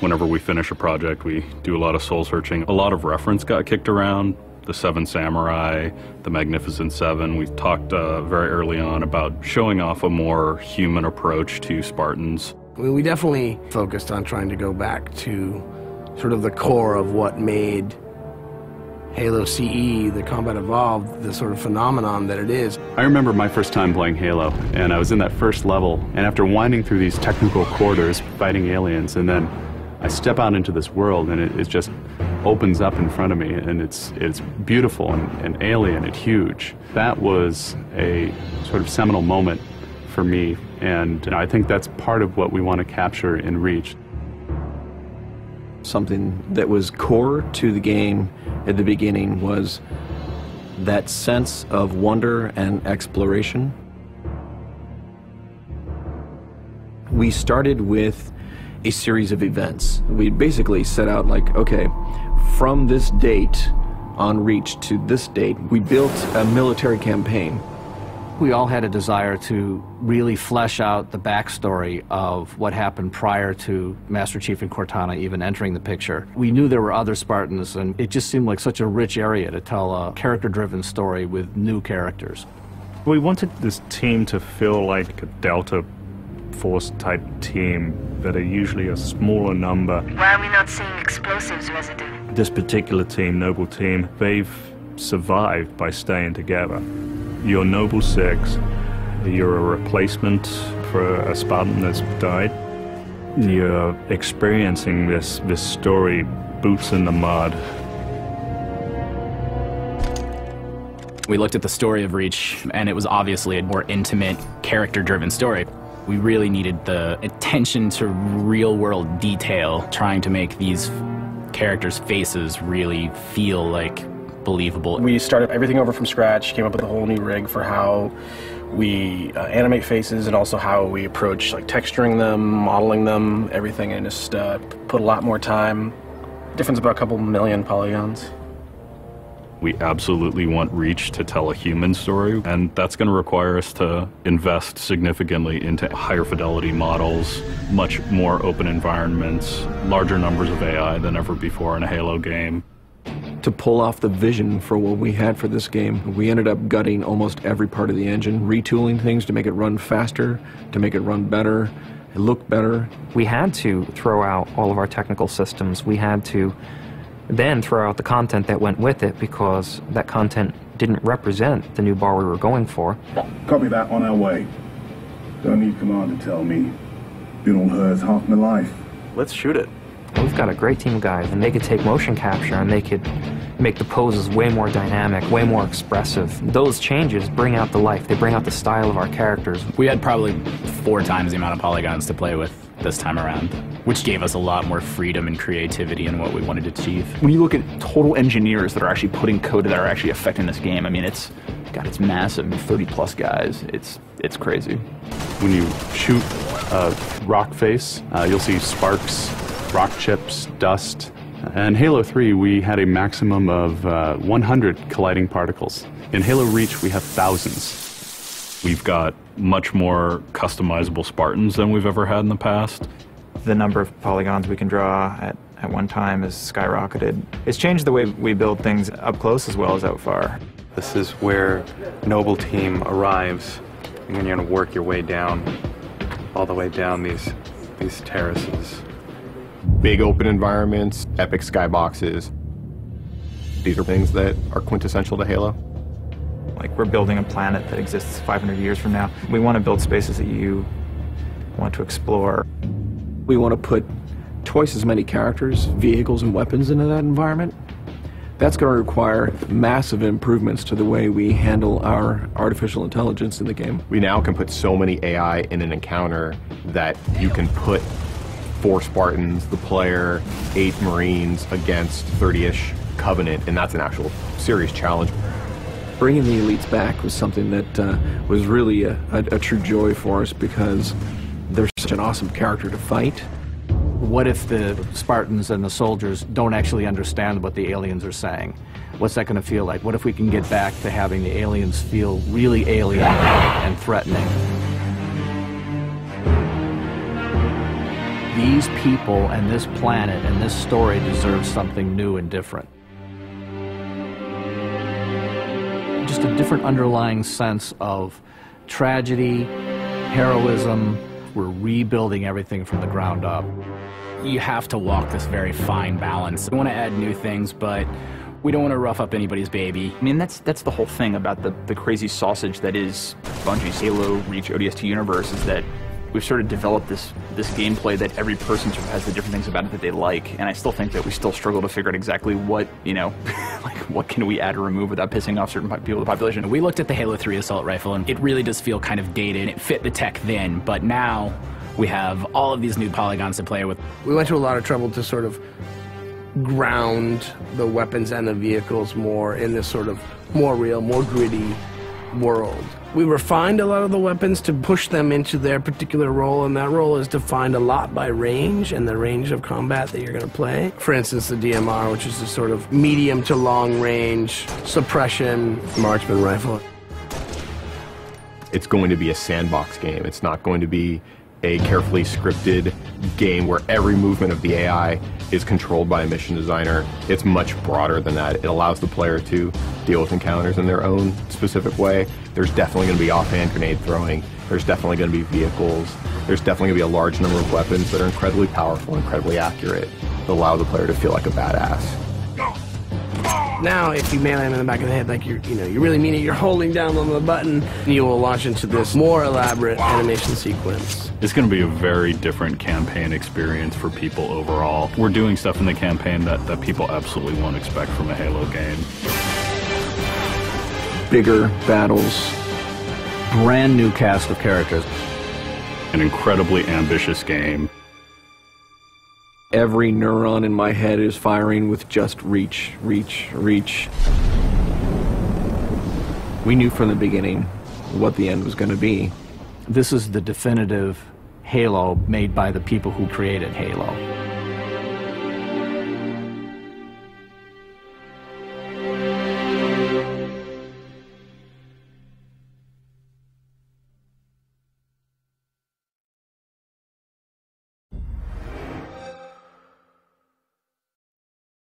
Whenever we finish a project, we do a lot of soul searching. A lot of reference got kicked around. The Seven Samurai, the Magnificent Seven. We talked very early on about showing off a more human approach to Spartans. We definitely focused on trying to go back to sort of the core of what made Halo CE, the Combat Evolved, the sort of phenomenon that it is. I remember my first time playing Halo, and I was in that first level, and after winding through these technical corridors, fighting aliens, and then I step out into this world, and it just opens up in front of me, and it's beautiful and alien and huge. That was a sort of seminal moment for me, and I think that's part of what we want to capture in Reach. Something that was core to the game at the beginning was that sense of wonder and exploration. We started with a series of events. We basically set out like, okay, from this date on Reach to this date, we built a military campaign. We all had a desire to really flesh out the backstory of what happened prior to Master Chief and Cortana even entering the picture. We knew there were other Spartans, and it just seemed like such a rich area to tell a character-driven story with new characters. We wanted this team to feel like a Delta Force type team that are usually a smaller number. Why are we not seeing explosives residue? This particular team, Noble Team, they've survived by staying together. You're Noble Six, you're a replacement for a Spartan that's died. You're experiencing this story, boots in the mud. We looked at the story of Reach, and it was obviously a more intimate, character-driven story. We really needed the attention to real-world detail, trying to make these characters' faces really feel like believable. We started everything over from scratch, came up with a whole new rig for how we animate faces and also how we approach like texturing them, modeling them, everything, and just put a lot more time. Difference about a couple million polygons. We absolutely want Reach to tell a human story, and that's going to require us to invest significantly into higher fidelity models, much more open environments, larger numbers of AI than ever before in a Halo game. To pull off the vision for what we had for this game, we ended up gutting almost every part of the engine, retooling things to make it run faster, to make it run better, it look better. We had to throw out all of our technical systems. We had to then throw out the content that went with it because that content didn't represent the new bar we were going for. Copy that, on our way. Don't need command to tell me. Been on Earth half my life. Let's shoot it. We've got a great team of guys, and they could take motion capture and they could make the poses way more dynamic, way more expressive. Those changes bring out the life, they bring out the style of our characters. We had probably 4 times the amount of polygons to play with this time around, which gave us a lot more freedom and creativity in what we wanted to achieve. When you look at total engineers that are actually putting code that are actually affecting this game, I mean, it's massive, 30+ guys. It's crazy. When you shoot a rock face, you'll see sparks, rock chips, dust. In Halo 3, we had a maximum of 100 colliding particles. In Halo Reach, we have thousands. We've got much more customizable Spartans than we've ever had in the past. The number of polygons we can draw at one time has skyrocketed. It's changed the way we build things up close as well as out far. This is where Noble Team arrives, and then you're going to work your way down, all the way down these terraces. Big open environments, epic skyboxes. These are things that are quintessential to Halo. Like, we're building a planet that exists 500 years from now. We want to build spaces that you want to explore. We want to put twice as many characters, vehicles, and weapons into that environment. That's going to require massive improvements to the way we handle our artificial intelligence in the game. We now can put so many AI in an encounter that you can put 4 Spartans, the player, 8 Marines against 30-ish Covenant, and that's an actual serious challenge. Bringing the elites back was something that was really a true joy for us because they're such an awesome character to fight. What if the Spartans and the soldiers don't actually understand what the aliens are saying? What's that going to feel like? What if we can get back to having the aliens feel really alien and threatening? these people and this planet and this story deserve something new and different. Just a different underlying sense of tragedy, heroism. We're rebuilding everything from the ground up. You have to walk this very fine balance. We want to add new things, but we don't want to rough up anybody's baby. I mean, that's the whole thing about the crazy sausage that is Bungie's Halo Reach ODST universe, is that we've sort of developed this gameplay that every person sort of has the different things about it that they like, and I still think that we still struggle to figure out exactly what, you know, like what can we add or remove without pissing off certain people in the population. We looked at the Halo 3 assault rifle, and it really does feel kind of dated. It fit the tech then, but now we have all of these new polygons to play with. We went to a lot of trouble to sort of ground the weapons and the vehicles more in this sort of more real, more gritty world. We refined a lot of the weapons to push them into their particular role, and that role is defined a lot by range and the range of combat that you're going to play. For instance, the DMR, which is a sort of medium to long range suppression marksman rifle. It's going to be a sandbox game. It's not going to be a carefully scripted game where every movement of the AI is controlled by a mission designer. It's much broader than that. It allows the player to deal with encounters in their own specific way. There's definitely going to be offhand grenade throwing. There's definitely going to be vehicles. There's definitely going to be a large number of weapons that are incredibly powerful, incredibly accurate, that allow the player to feel like a badass. Now, if you melee him in the back of the head, like you really mean it, you're holding down on the button, you will launch into this more elaborate animation sequence. It's going to be a very different campaign experience for people overall. We're doing stuff in the campaign that people absolutely won't expect from a Halo game. Bigger battles, brand new cast of characters. An incredibly ambitious game. Every neuron in my head is firing with just reach, reach, reach. We knew from the beginning what the end was going to be. This is the definitive Halo made by the people who created Halo.